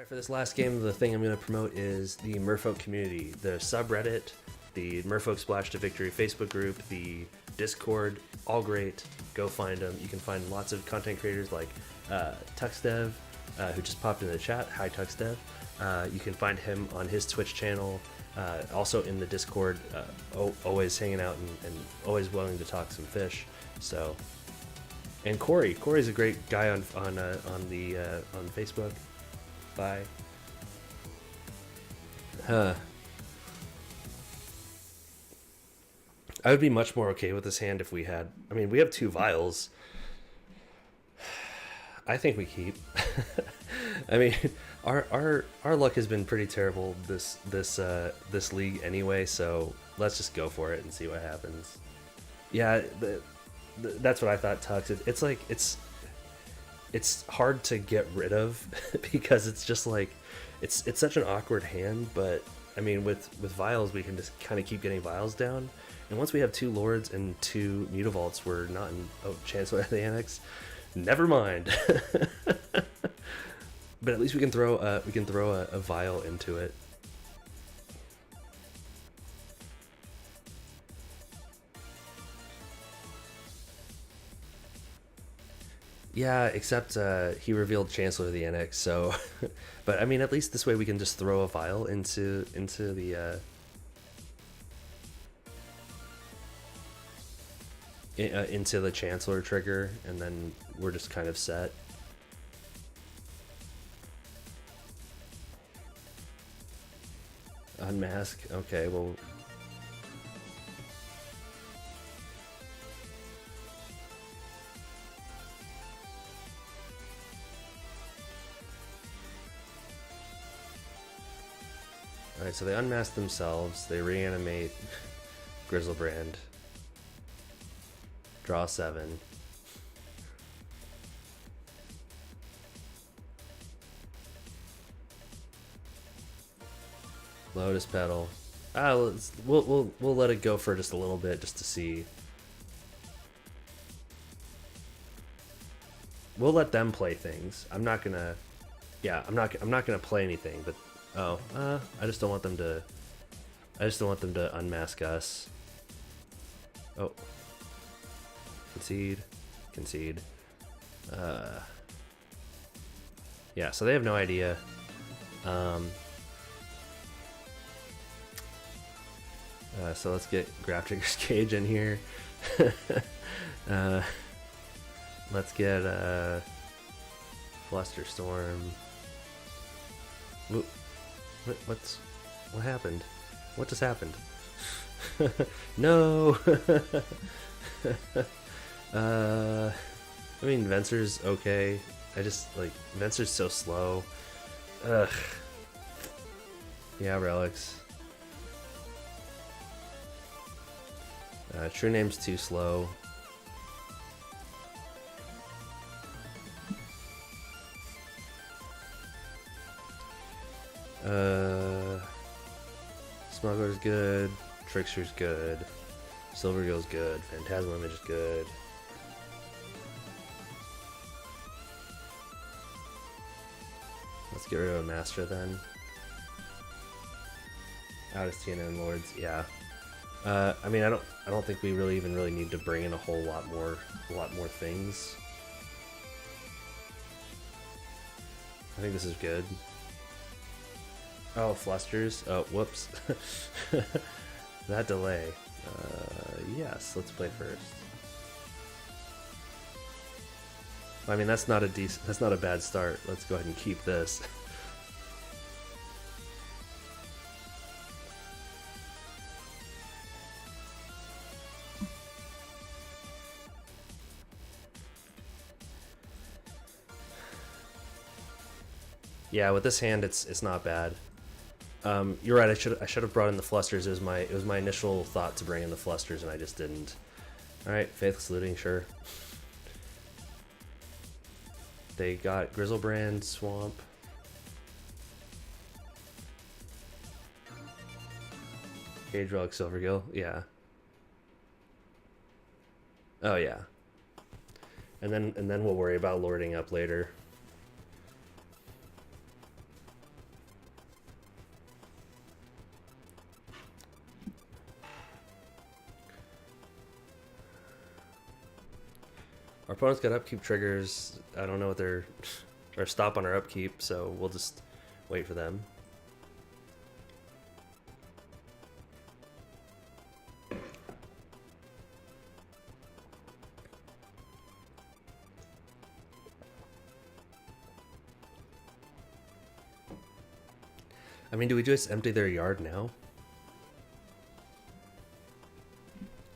Alright, for this last game, the thing I'm going to promote is the Merfolk community, the subreddit, the Merfolk Splash to Victory Facebook group, the Discord, all great. Go find them. You can find lots of content creators like TuxDev, who just popped in the chat. Hi, TuxDev. You can find him on his Twitch channel, also in the Discord, always hanging out and always willing to talk some fish. So, and Corey. Corey's a great guy on Facebook. Bye. I would be much more okay with this hand if we had... I mean, we have 2 vials. I think we keep. I mean, our luck has been pretty terrible this league anyway, so let's just go for it and see what happens. Yeah, that's what I thought, Tux. It's like... It's hard to get rid of because it's just like it's such an awkward hand, but I mean with vials we can just kind of keep getting vials down, and once we have 2 lords and 2 mutavaults, we're not in Chancellor of the Annex. Never mind. But at least we can throw a vial into it. Yeah, except he revealed Chancellor of the Annex, so... But, I mean, at least this way we can just throw a vial into the... into the Chancellor trigger, and then we're just kind of set. Unmask? Okay, well... Alright, so they unmask themselves, they reanimate Grizzlebrand, draw 7. Lotus Petal. We'll let it go for just a little bit just to see. We'll let them play things. I'm not gonna play anything, but I just don't want them to unmask us. Oh. Concede. Yeah, so they have no idea. So let's get Grafdigger's Cage in here. Let's get Flusterstorm. Whoop. What happened? What just happened? No. I mean, Venser's okay. I just like Venser's so slow. Ugh. Yeah, relics. True Name's too slow. Smuggler's good, Trickster's good, Silvergill's good, Phantasmal Image is good. Let's get rid of a Master then. Out of TNN Lords, yeah. I mean, I don't think we really need to bring in a whole lot more things. I think this is good. Oh, Flusters. Oh, whoops. That delay. Yes, let's play first. I mean, that's not a bad start. Let's go ahead and keep this. Yeah, with this hand, it's not bad. You're right. I should have brought in the Flusters. It was my initial thought to bring in the Flusters, and I just didn't. All right, Faithless Looting, sure. They got Grizzlebrand, Swamp. Cage Relic, Silvergill, yeah. Oh yeah. And then we'll worry about lording up later. Our opponent's got upkeep triggers. I don't know what they're... or stop on our upkeep, so we'll just wait for them. I mean, do we just empty their yard now?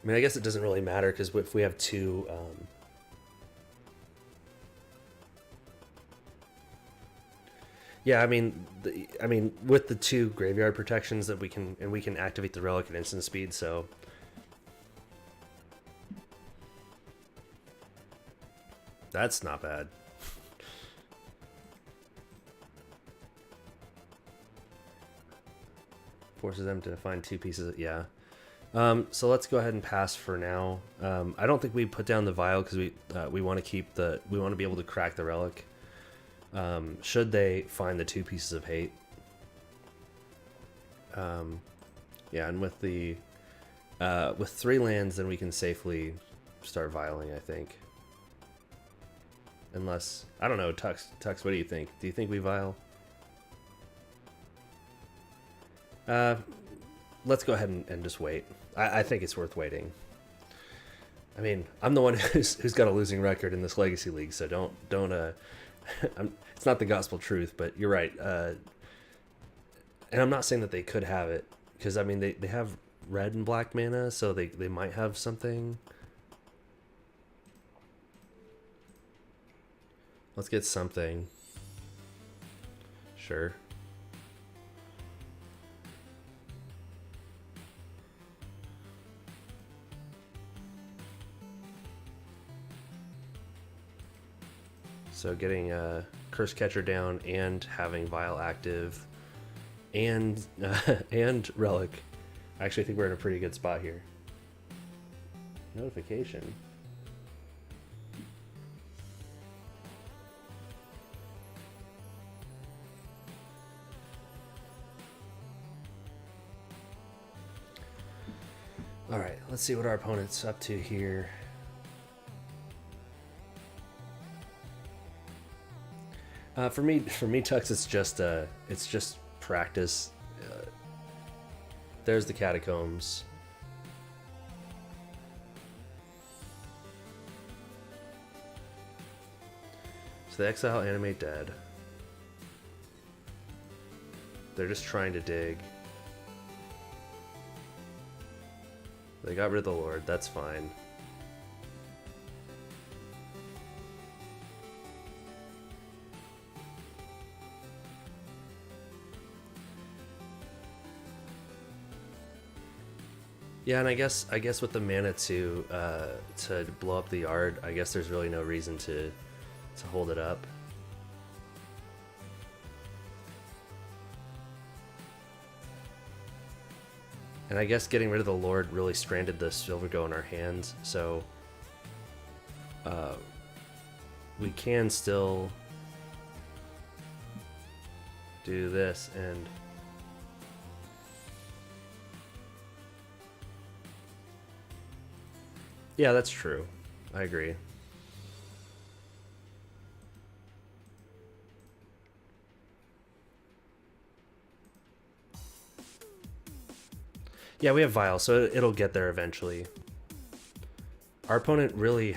I mean, I guess it doesn't really matter, because if we have two... yeah, I mean, with the two graveyard protections that we can activate the relic at instant speed, so... That's not bad. Forces them to find two pieces of, yeah. So let's go ahead and pass for now. I don't think we put down the vial because we want to keep we want to be able to crack the relic. Should they find the two pieces of hate. Yeah, and with the with 3 lands, then we can safely start vialing, I think. Unless, I don't know, Tux, what do you think? Do you think we vial? Let's go ahead and just wait. I think it's worth waiting. I mean, I'm the one who's got a losing record in this Legacy League, so don't it's not the gospel truth, but you're right. And I'm not saying that they could have it, because I mean they have red and black mana, so they might have something. Let's get something. Sure. So getting Curse Catcher down and having Vial active and and Relic. I actually think we're in a pretty good spot here. Notification. All right, let's see what our opponent's up to here. For me, Tux, it's just practice. There's the Catacombs. So they exile, animate, dead. They're just trying to dig. They got rid of the Lord, that's fine. Yeah, and I guess with the mana to blow up the yard, I guess there's really no reason to hold it up. And I guess getting rid of the Lord really stranded the Silver Go in our hands, so we can still do this and yeah, that's true. I agree. Yeah, we have Vial, so it'll get there eventually. Our opponent really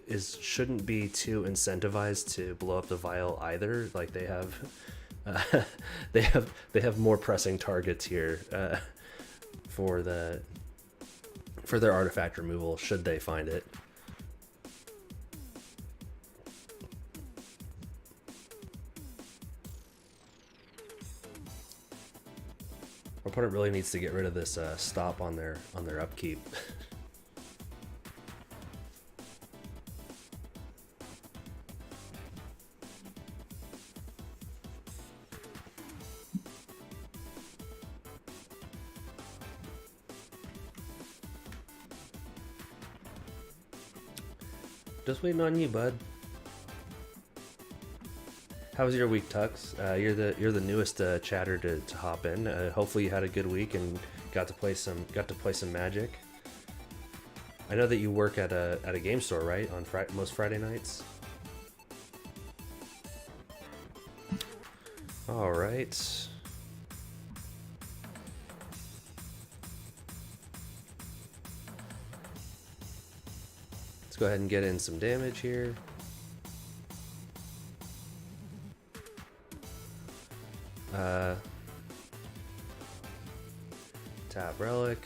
shouldn't be too incentivized to blow up the Vial either. Like they have, they have more pressing targets here for their artifact removal should they find it. Our opponent really needs to get rid of this stop on their upkeep. Just waiting on you, bud. How was your week, Tux? You're the newest chatter to hop in. Hopefully you had a good week and got to play some Magic. I know that you work at a game store, right? On most Friday nights. All right. Let's go ahead and get in some damage here. Tap relic.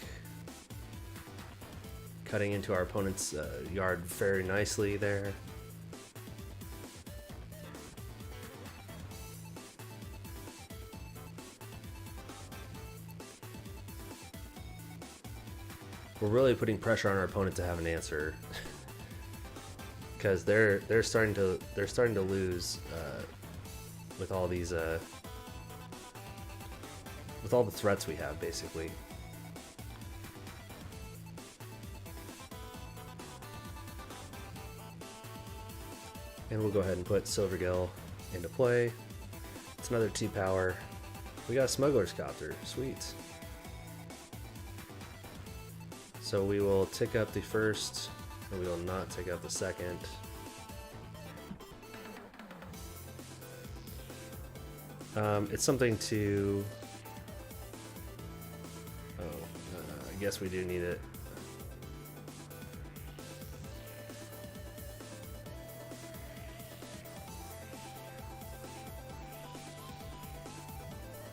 Cutting into our opponent's yard very nicely there. We're really putting pressure on our opponent to have an answer, because they're starting to lose with all these with all the threats we have, basically. And we'll go ahead and put Silvergill into play. It's another T-Power. We got a Smuggler's Copter. Sweet. So we will tick up the first, and we will not tick up the second. It's something to... I guess we do need it.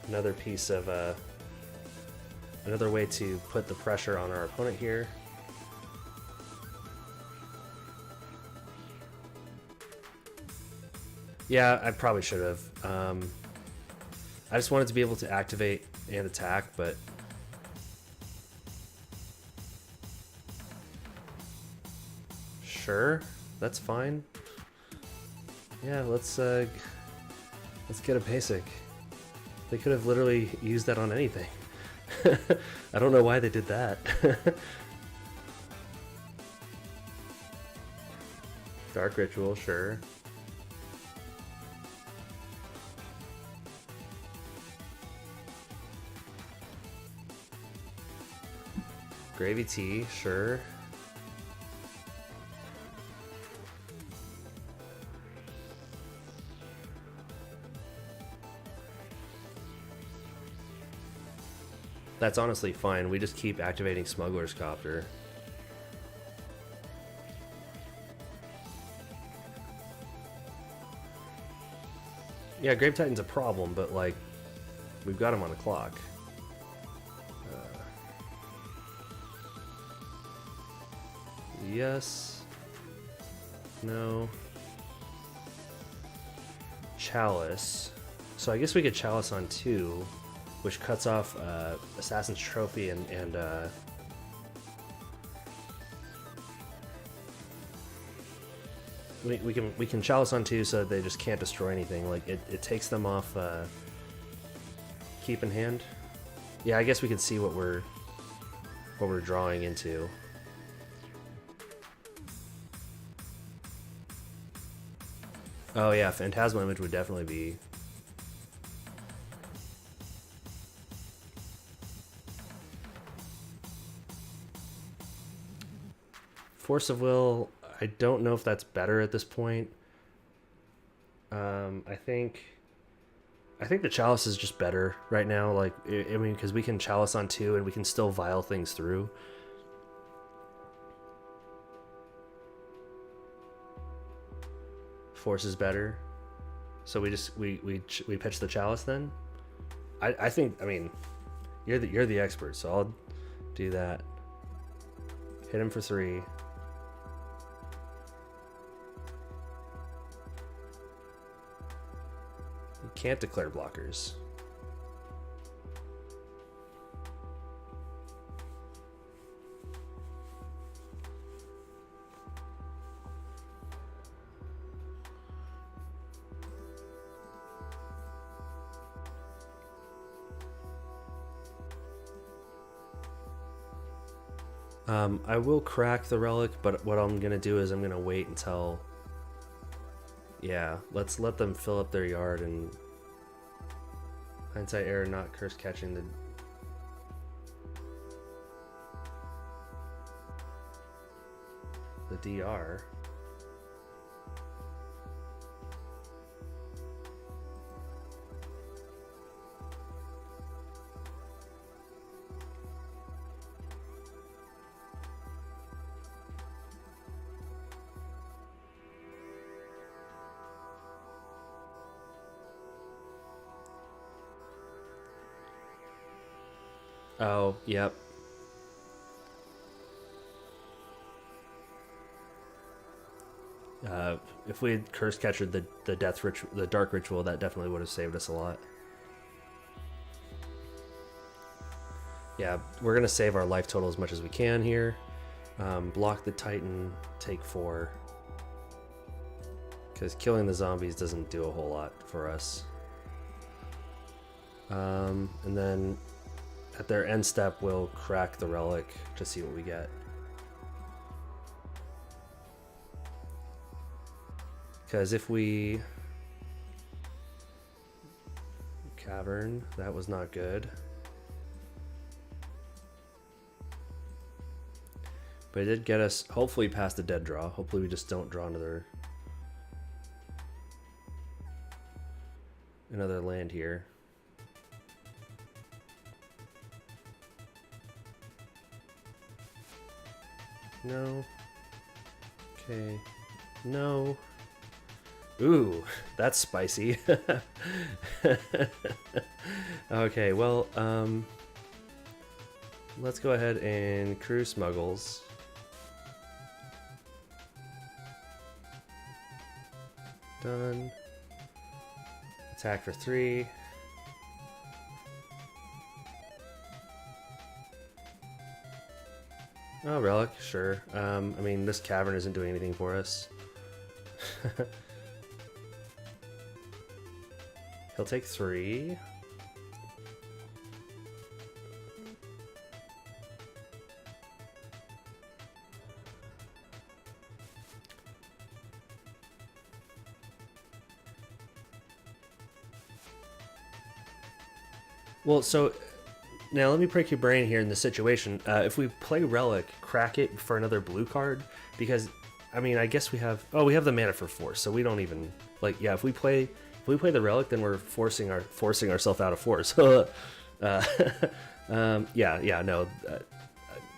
Another piece of another way to put the pressure on our opponent here. Yeah, I probably should have. I just wanted to be able to activate and attack, but sure, that's fine. Yeah, let's get a basic. They could have literally used that on anything. I don't know why they did that. Dark Ritual, sure. Gravy Tea, sure. That's honestly fine. We just keep activating Smuggler's Copter. Yeah, Grave Titan's a problem, but like, we've got him on the clock. Yes. No. Chalice. So I guess we could Chalice on 2. Which cuts off Assassin's Trophy and we can Chalice on 2 so that they just can't destroy anything. Like it takes them off keep in hand. Yeah, I guess we could see what we're drawing into. Oh yeah, Phantasmal Image would definitely be. Force of Will, I don't know if that's better at this point. I think the Chalice is just better right now. Like, I mean, because we can Chalice on 2 and we can still vial things through. Force is better, so we pitch the Chalice then. I think, I mean, you're the expert, so I'll do that. Hit him for 3. Can't declare blockers. I will crack the relic, but what I'm gonna do is I'm gonna wait until, yeah, let's let them fill up their yard and hindsight error, not curse catching the. DR. Oh, yep. If we had curse captured the death ritual, the dark ritual, that definitely would have saved us a lot. Yeah, we're gonna save our life total as much as we can here. Block the Titan, take 4. Because killing the zombies doesn't do a whole lot for us. And then at their end step, we'll crack the relic to see what we get. Because if we... Cavern, that was not good. But it did get us, hopefully, past the dead draw. Hopefully we just don't draw another land here. No. Okay. No. Ooh, that's spicy. Okay, well, let's go ahead and crew smuggles. Done. Attack for 3. Oh, relic, sure. I mean, this cavern isn't doing anything for us. He'll take 3. Well, so now let me break your brain here in the situation. If we play Relic, crack it for another blue card, because I mean, I guess we have the mana for Force, so we don't even yeah. If we play the Relic, then we're forcing ourselves out of Force. Yeah, no.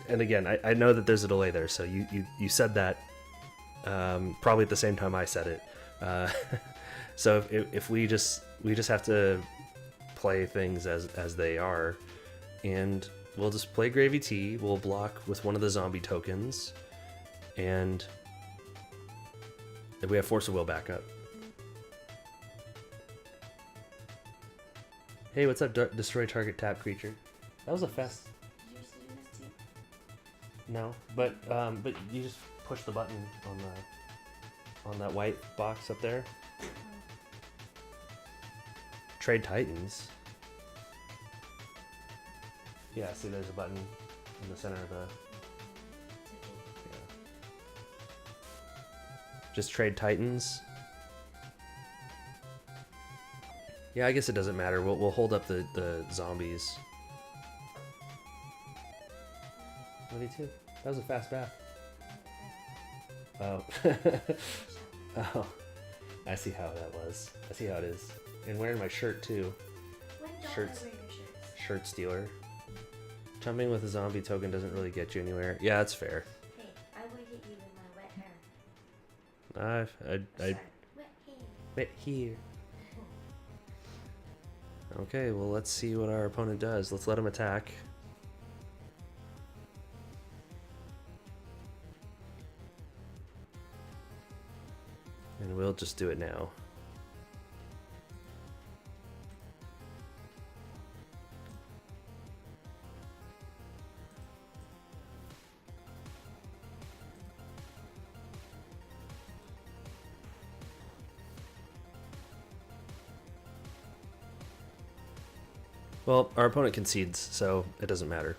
And again, I know that there's a delay there, so you said that probably at the same time I said it. So if we just have to play things as they are, and we'll just play Gravy Tea. We'll block with one of the zombie tokens, and we have Force of Will back up. Hey, what's up? Destroy target tap creature. That was a fast. Did you used to do this too? No, but you just push the button on that white box up there. Oh. Trade Titans. Yeah, see, there's a button in the center of the. Yeah. Just trade Titans. Yeah, I guess it doesn't matter. We'll hold up the zombies. 22. That was a fast bath. Oh. Oh. I see how that was. I see how it is. And wearing my shirt too. When don't Shirts. I wear your shirts? Shirt stealer. Jumping with a zombie token doesn't really get you anywhere. Yeah, that's fair. Hey, I will hit you with my wet hair. I Wet hair. wet here. Okay, well, let's see what our opponent does. Let's let him attack. And we'll just do it now. Well, our opponent concedes, so it doesn't matter.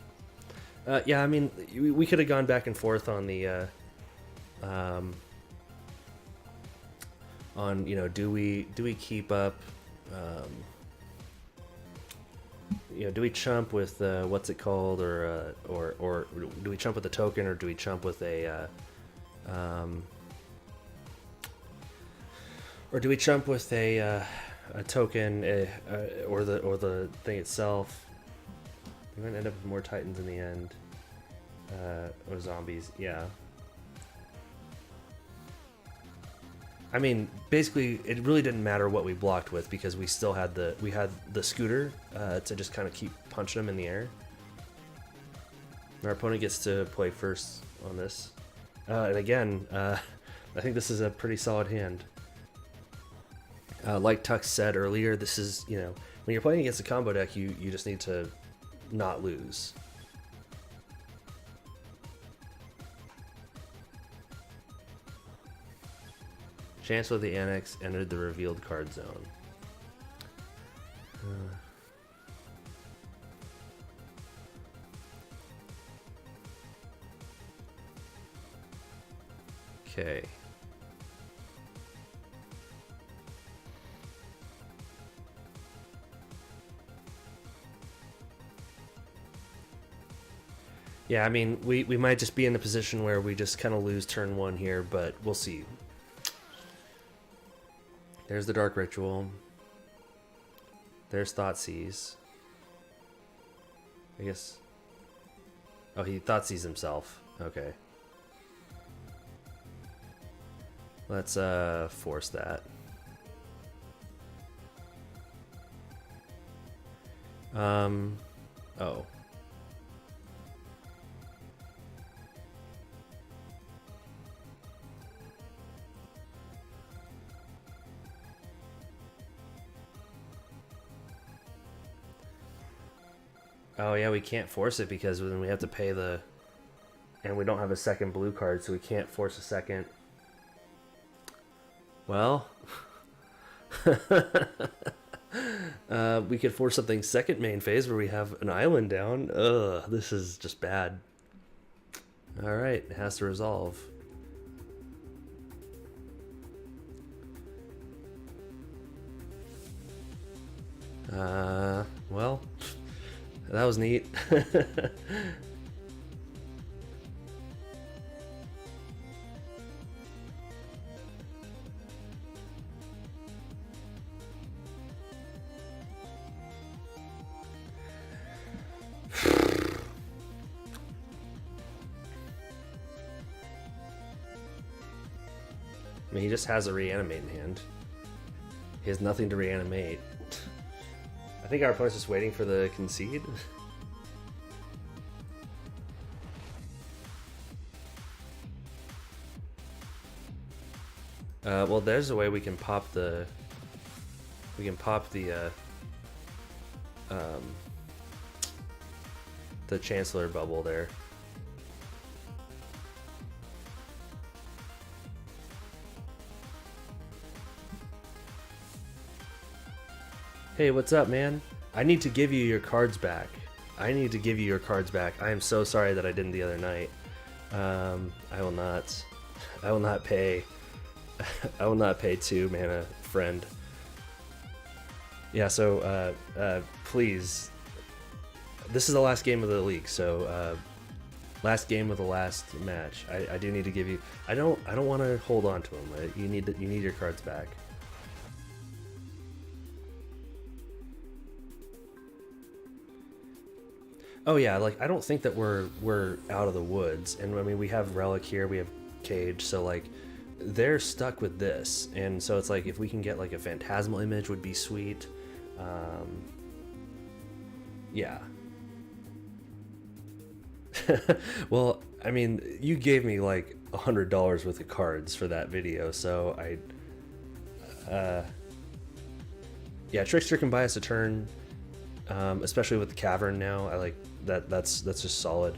Yeah, I mean, we could have gone back and forth on the, do we keep up, do we chump with what's it called, or do we chump with a token, or do we chump with a Or do we chump with a token, or the thing itself? We're gonna end up with more Titans in the end, or zombies. Yeah. I mean, basically, it really didn't matter what we blocked with because we still had the scooter to just kind of keep punching them in the air. Our opponent gets to play first on this, and again, I think this is a pretty solid hand. Like Tux said earlier, this is, when you're playing against a combo deck, you just need to not lose. Chancellor of the Annex entered the revealed card zone. Okay. Yeah, I mean, we might just be in a position where we just kind of lose turn one here, but we'll see. There's the Dark Ritual. There's Thoughtseize. I guess... Oh, he Thoughtseizes himself. Okay. Let's force that. Oh. Oh yeah, we can't force it because then we have to pay the... And we don't have a second blue card, so we can't force a second. Well... we could force something second main phase where we have an island down. Ugh, this is just bad. Alright, it has to resolve. Well... That was neat. I mean, he just has a reanimate in hand. He has nothing to reanimate. I think our opponent's just waiting for the concede. Well, there's a way we can pop the... the Chancellor bubble there. Hey, what's up, man? I need to give you your cards back. I need to give you your cards back. I am so sorry that I didn't the other night. I will not pay. I will not pay 2 mana, friend. Yeah, so please. This is the last game of the league, so last game of the last match. I do need to give you. I don't want to hold on to them. You need your cards back. Oh yeah, like I don't think that we're out of the woods, and I mean we have Relic here, we have Cage, so like they're stuck with this, and so it's like if we can get like a Phantasmal Image would be sweet. Yeah. Well, I mean, you gave me like $100 worth of cards for that video, so yeah, Trickster can buy us a turn. Especially with the Cavern now, I like that. That's just solid.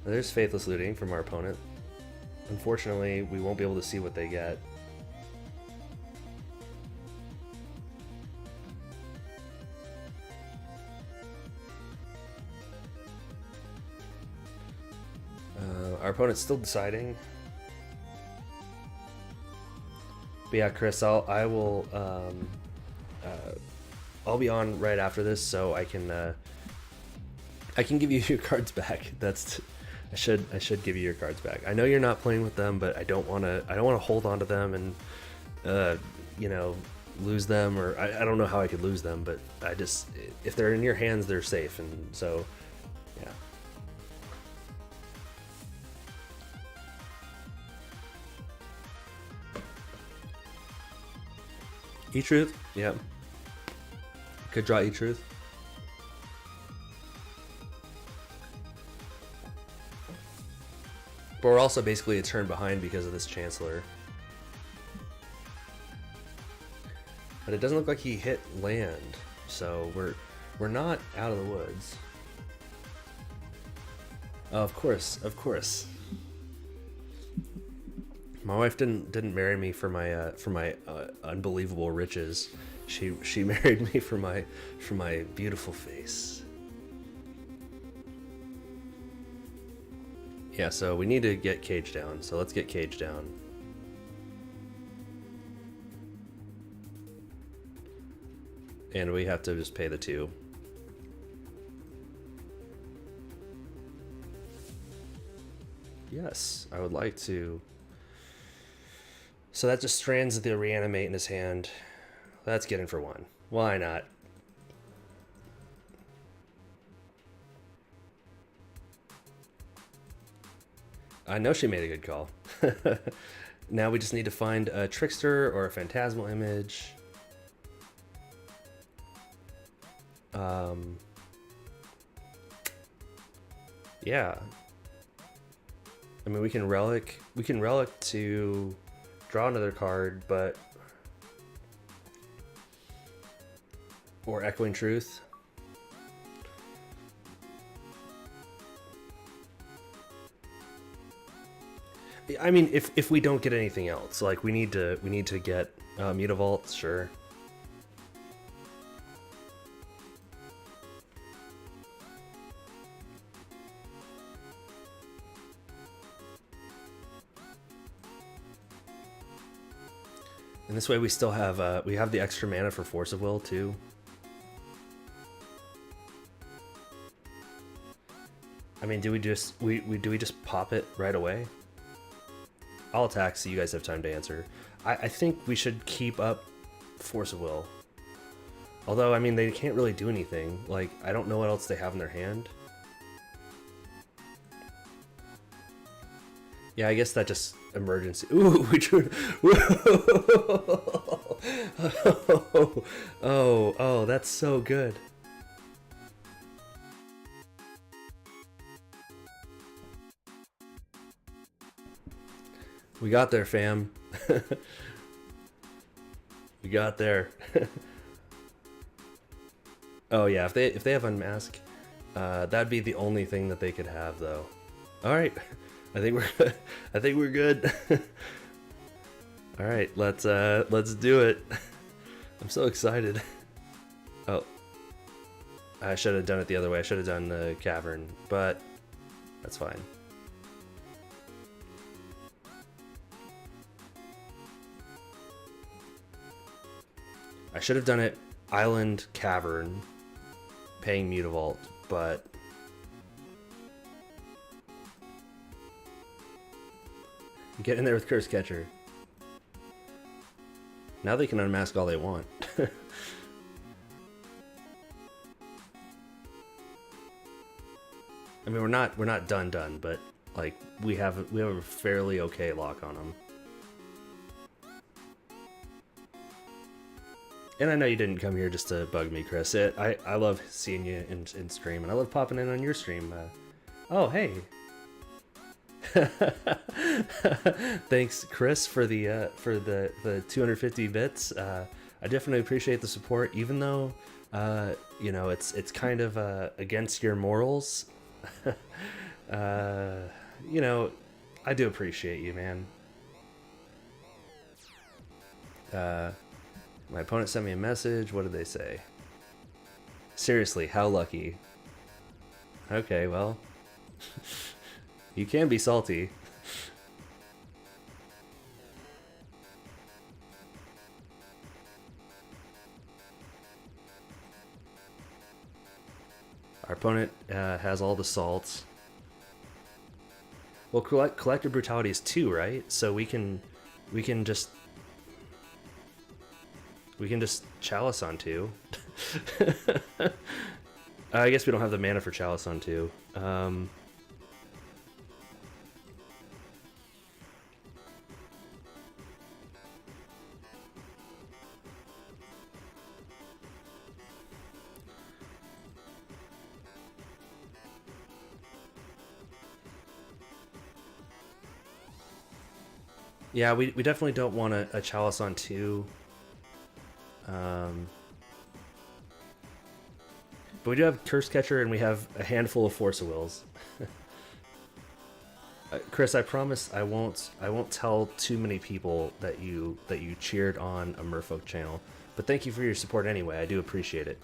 There's Faithless Looting from our opponent. Unfortunately, we won't be able to see what they get. Our opponent's still deciding. But yeah, Chris, I'll be on right after this, so I can I can give you your cards back. I should give you your cards back. I know you're not playing with them, but I don't want to hold on to them and lose them, or I don't know how I could lose them, but if they're in your hands, they're safe, and so yeah. E-Truth, yeah. Could draw E-Truth. But we're also basically a turn behind because of this Chancellor. But it doesn't look like he hit land, so we're not out of the woods. Oh, of course. My wife didn't marry me for my unbelievable riches. She married me for my beautiful face. Yeah, so we need to get Cage down. So let's get Cage down. And we have to just pay the 2. Yes, I would like to. So that just strands the Reanimate in his hand. Let's get in for 1. Why not? I know she made a good call. Now we just need to find a Trickster or a Phantasmal Image. Yeah. I mean, we can relic to draw another card, but or Echoing Truth. I mean, if we don't get anything else, like we need to get Mutavault, sure. And this way we still have we have the extra mana for Force of Will too. I mean, do we just pop it right away? I'll attack so you guys have time to answer. I think we should keep up Force of Will. Although, I mean, they can't really do anything. Like, I don't know what else they have in their hand. Yeah, I guess that just emergency. Ooh, we drew. Oh, that's so good. We got there, fam. We got there. Oh yeah, if they have Unmask, that'd be the only thing that they could have, though. All right, I think we're good. All right, let's do it. I'm so excited. Oh, I should have done it the other way. I should have done the cavern, but that's fine. I should have done it Island Cavern, paying Mutavault, but get in there with Curse Catcher. Now they can unmask all they want. I mean, we're not done, but like we have a fairly okay lock on them. And I know you didn't come here just to bug me, Chris. I love seeing you in stream, and I love popping in on your stream. Oh, hey. Thanks, Chris, for the 250 bits. I definitely appreciate the support, even though it's kind of against your morals. I do appreciate you, man. My opponent sent me a message. What did they say? Seriously, how lucky? Okay, well, you can be salty. Our opponent has all the salts. Well, collective brutality is 2, right? So we can just chalice on 2. I guess we don't have the mana for chalice on 2. Yeah, we definitely don't want a chalice on 2. But we do have Curse Catcher, and we have a handful of Force of Wills. Chris, I promise I won't tell too many people that you cheered on a Merfolk channel. But thank you for your support anyway. I do appreciate it.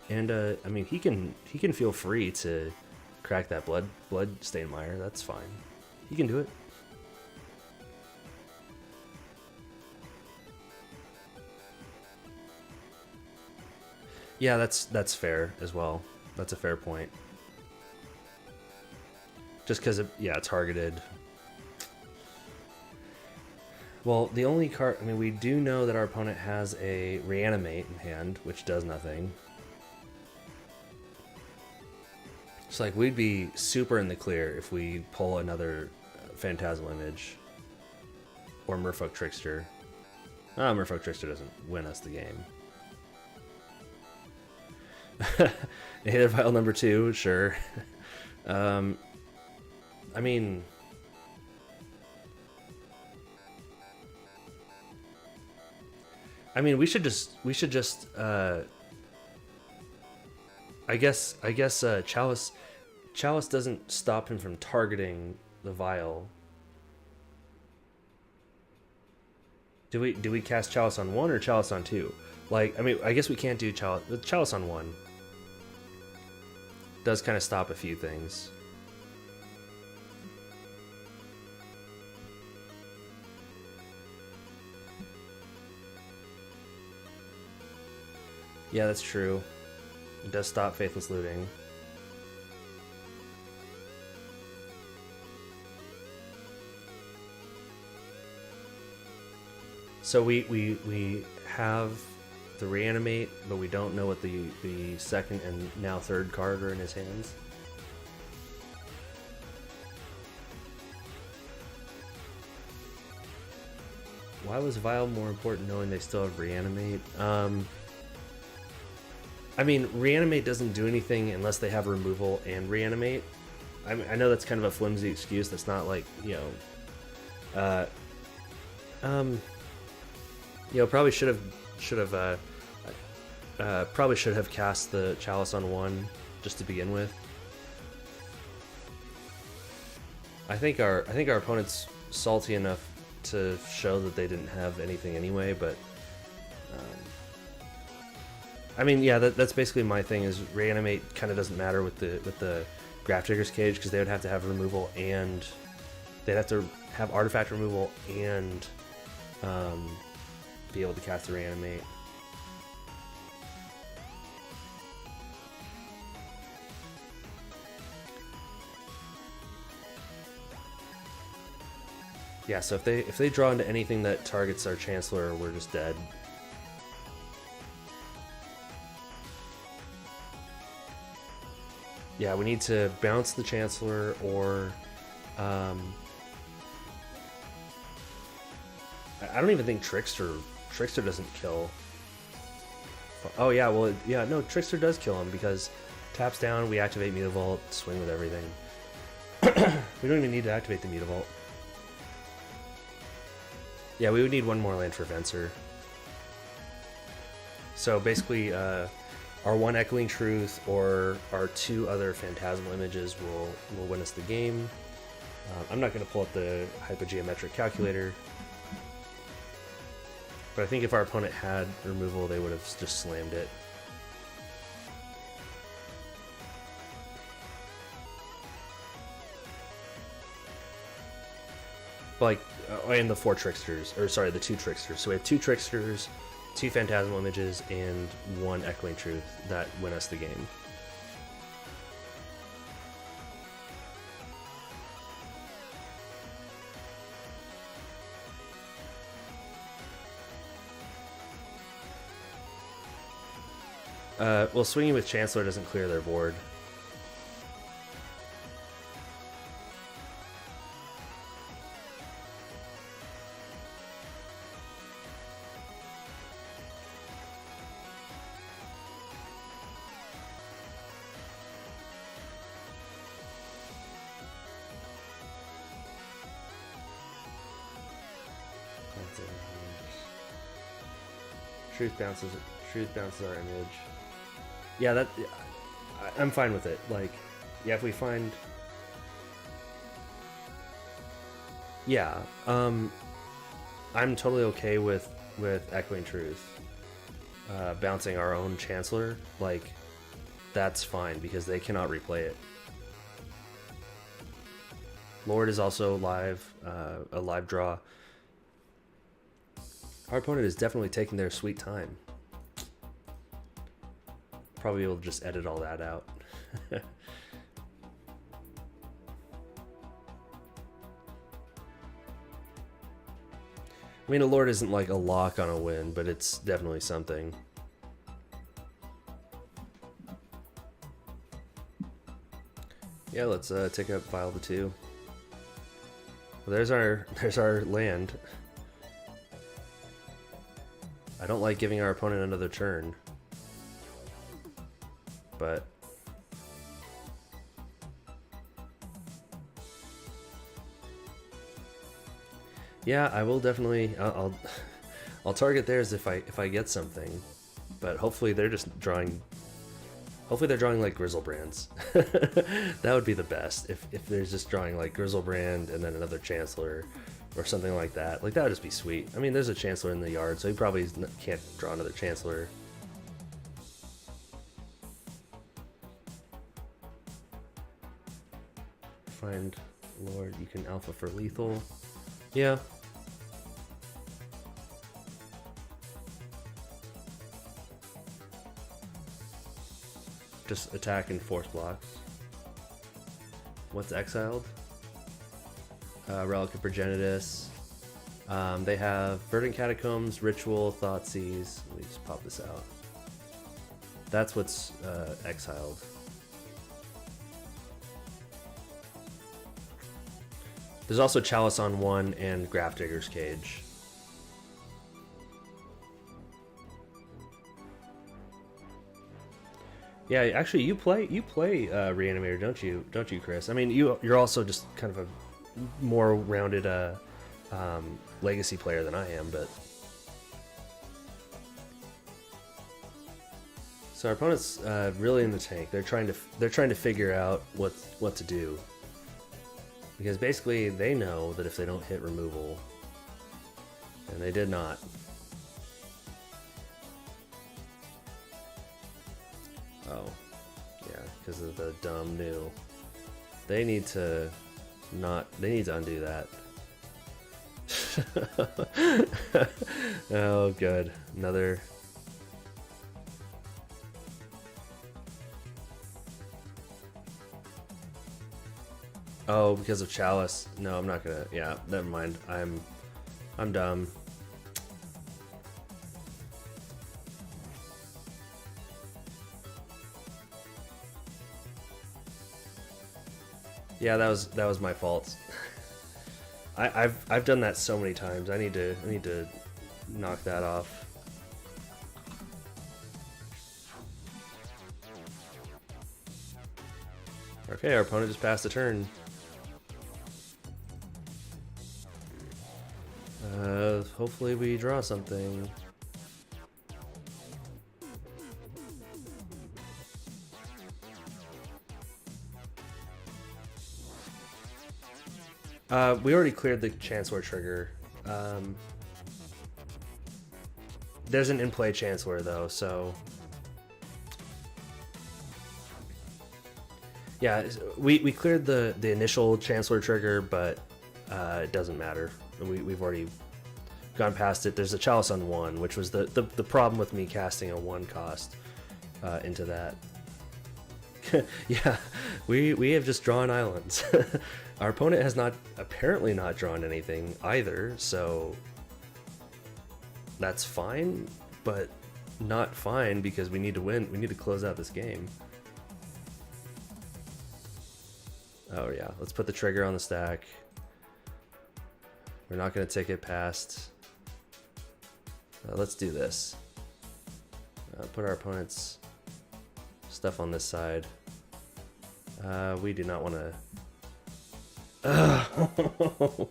And I mean, he can feel free to crack that blood stain mire. That's fine. He can do it. Yeah, that's fair as well. That's a fair point. Just because, it's targeted. Well, the only card... I mean, we do know that our opponent has a Reanimate in hand, which does nothing. It's like, we'd be super in the clear if we pull another Phantasmal Image. Or Merfolk Trickster. Merfolk Trickster doesn't win us the game. Hither Vial number 2, sure. I mean, we should just I guess Chalice doesn't stop him from targeting the vial. Do we cast Chalice on 1 or Chalice on 2? Like, I mean, I guess we can't do Chalice on 1. Does kind of stop a few things. Yeah, that's true. It does stop Faithless Looting. So we have the Reanimate, but we don't know what the second and now third card are in his hands. Why was Vial more important knowing they still have Reanimate? I mean, Reanimate doesn't do anything unless they have Removal and Reanimate. I know that's kind of a flimsy excuse. That's not like, probably should have cast the Chalice on 1 just to begin with. I think our opponent's salty enough to show that they didn't have anything anyway, but I mean, yeah, that's basically my thing. Is Reanimate kind of doesn't matter with the Grafdigger's Cage, because they would have to have removal, and they'd have to have artifact removal and be able to cast the Reanimate. Yeah, so if they draw into anything that targets our Chancellor, we're just dead. Yeah, we need to bounce the Chancellor, or I don't even think Trickster doesn't kill. Oh yeah, well yeah, no, Trickster does kill him, because taps down, we activate Mutavault, swing with everything. We don't even need to activate the Mutavault. Yeah, we would need one more land for Venser. So basically, our one Echoing Truth or our 2 other Phantasmal Images will win us the game. I'm not going to pull up the hypogeometric calculator, but I think if our opponent had removal, they would have just slammed it. Like, and the 4 Tricksters, or sorry, the 2 Tricksters. So we have 2 Tricksters, 2 Phantasmal Images, and 1 Echoing Truth that win us the game. Well, swinging with Chancellor doesn't clear their board. Truth bounces our image. Yeah, I'm fine with it. Like, yeah, if we find, yeah, I'm totally okay with Echoing Truth, bouncing our own Chancellor. Like, that's fine because they cannot replay it. Lord is also live, a live draw. Our opponent is definitely taking their sweet time. Probably will just edit all that out. I mean, a Lord isn't like a lock on a win, but it's definitely something. Yeah, let's take up Vial the 2. Well, there's our land. I don't like giving our opponent another turn, but yeah, I will definitely. I'll target theirs if I get something, but hopefully they're just drawing. Hopefully they're drawing like Grizzlebrands. That would be the best if they're just drawing like Grizzlebrand and then another Chancellor. Or something like that. Like, that would just be sweet. I mean, there's a Chancellor in the yard, so he probably can't draw another Chancellor. Find Lord, you can alpha for lethal. Yeah. Just attack and force blocks. What's exiled? Relic of Progenitus. They have Verdant Catacombs, Ritual, Thoughtseize. Let me just pop this out. That's what's exiled. There's also Chalice on 1 and Grafdigger's Cage. Yeah, actually, you play Reanimator, don't you, Chris? I mean, you're also just kind of a more rounded legacy player than I am, but so our opponent's really in the tank. They're trying to figure out what to do, because basically they know that if they don't hit removal, and they did not. Oh, yeah, because of the dumb new. They need to undo that. Oh, good. Another. Oh, because of Chalice. No, I'm not gonna. Yeah, never mind. I'm dumb. Yeah, that was my fault. I've done that so many times. I need to knock that off. Okay, our opponent just passed the turn. Hopefully we draw something. We already cleared the Chancellor trigger. There's an in-play Chancellor though, so yeah, we cleared the initial Chancellor trigger, but it doesn't matter. We've already gone past it. There's a Chalice on 1, which was the problem with me casting a 1 cost into that. Yeah, we have just drawn islands. Our opponent has apparently not drawn anything either, so that's fine, but not fine because we need to win. We need to close out this game. Oh yeah, let's put the trigger on the stack. We're not going to take it past. Let's do this. Put our opponent's stuff on this side. We do not want to... Oh,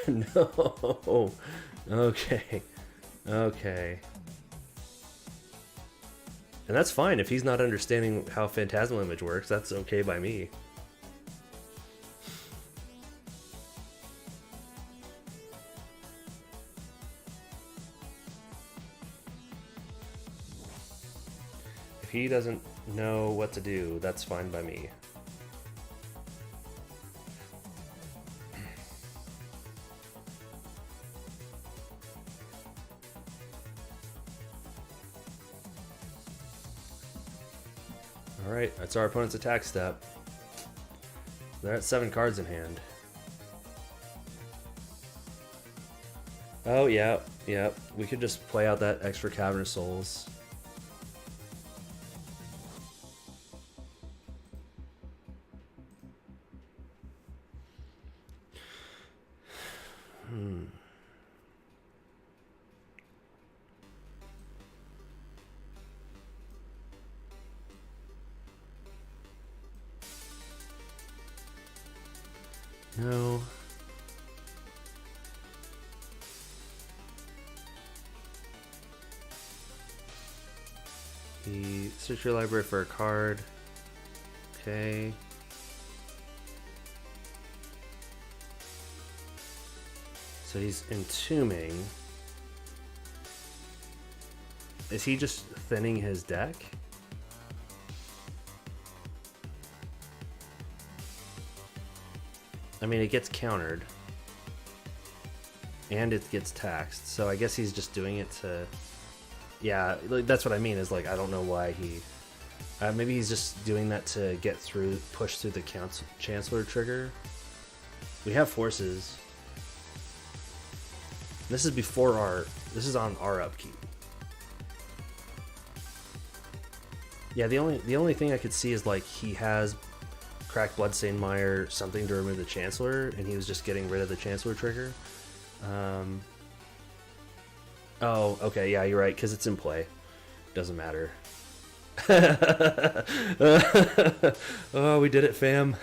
no. Okay. Okay. And that's fine. If he's not understanding how Phantasmal Image works, that's okay by me. If he doesn't know what to do, that's fine by me. Alright, that's our opponent's attack step. They're at 7 cards in hand. Oh, yeah, yeah. We could just play out that extra Cavernous Souls. No. Search your library for a card. Okay. So he's entombing. Is he just thinning his deck? I mean, it gets countered. And it gets taxed. So I guess he's just doing it to... Yeah, like, that's what I mean, is like, I don't know why he... maybe he's just doing that to get through, push through the Chancellor trigger. We have forces. This is before our... This is on our upkeep. Yeah, the only thing I could see is like he has Cracked Bloodstained Mire, something to remove the Chancellor, and he was just getting rid of the Chancellor trigger. Oh, okay, yeah, you're right, because it's in play. Doesn't matter. Oh, we did it, fam.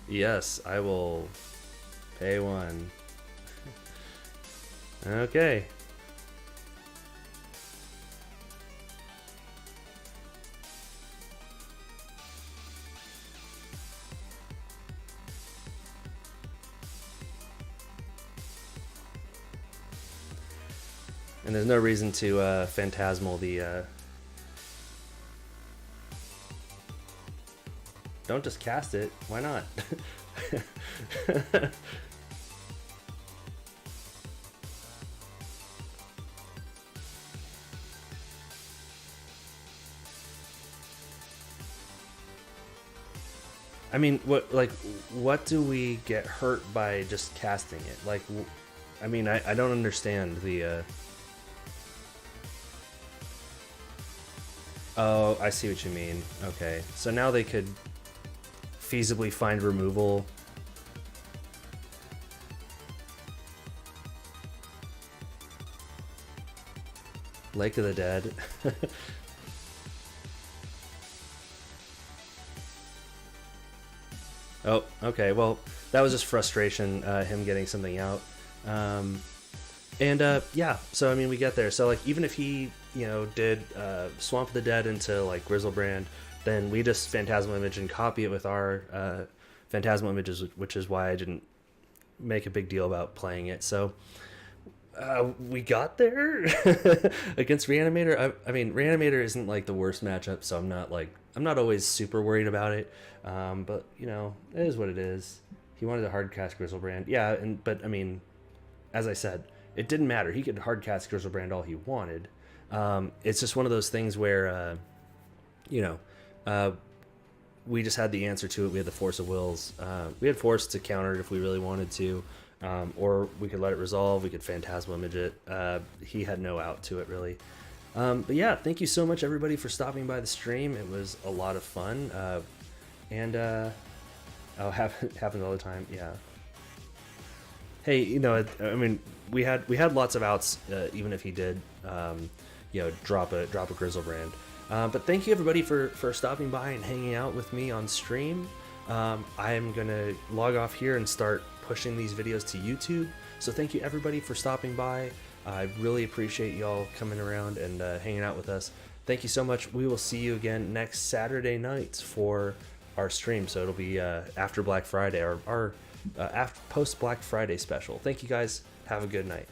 Yes, I will pay 1. Okay. And there's no reason to Phantasmal the... Don't just cast it. Why not? I mean, what do we get hurt by just casting it? Like, I mean, I don't understand the... Oh, I see what you mean. Okay, so now they could feasibly find removal. Lake of the Dead. Oh, okay, well, that was just frustration, him getting something out. Yeah, so I mean, we get there. So like, even if he, you know, did Swamp the Dead into like Grizzlebrand, then we just Phantasmal Image and copy it with our Phantasmal Images, which is why I didn't make a big deal about playing it. So we got there against Reanimator. I mean, Reanimator isn't like the worst matchup, so I'm not always super worried about it. But you know, it is what it is. He wanted to hard cast Grizzlebrand, yeah, but I mean, as I said, it didn't matter. He could hard cast Grizzlebrand all he wanted. It's just one of those things where, you know, we just had the answer to it. We had the Force of Wills. We had Force to counter it if we really wanted to. or we could let it resolve. We could phantasmal image it. He had no out to it really. But yeah, thank you so much everybody for stopping by the stream. It was a lot of fun. Happens all the time. Yeah. Hey, you know, I mean, we had lots of outs, even if he did, you know, drop a Grizzle brand. But thank you everybody for stopping by and hanging out with me on stream. I am gonna log off here and start pushing these videos to YouTube. So thank you everybody for stopping by. I really appreciate y'all coming around and hanging out with us. Thank you so much. We will see you again next Saturday night for our stream. So it'll be after Black Friday, our after post Black Friday special. Thank you guys. Have a good night.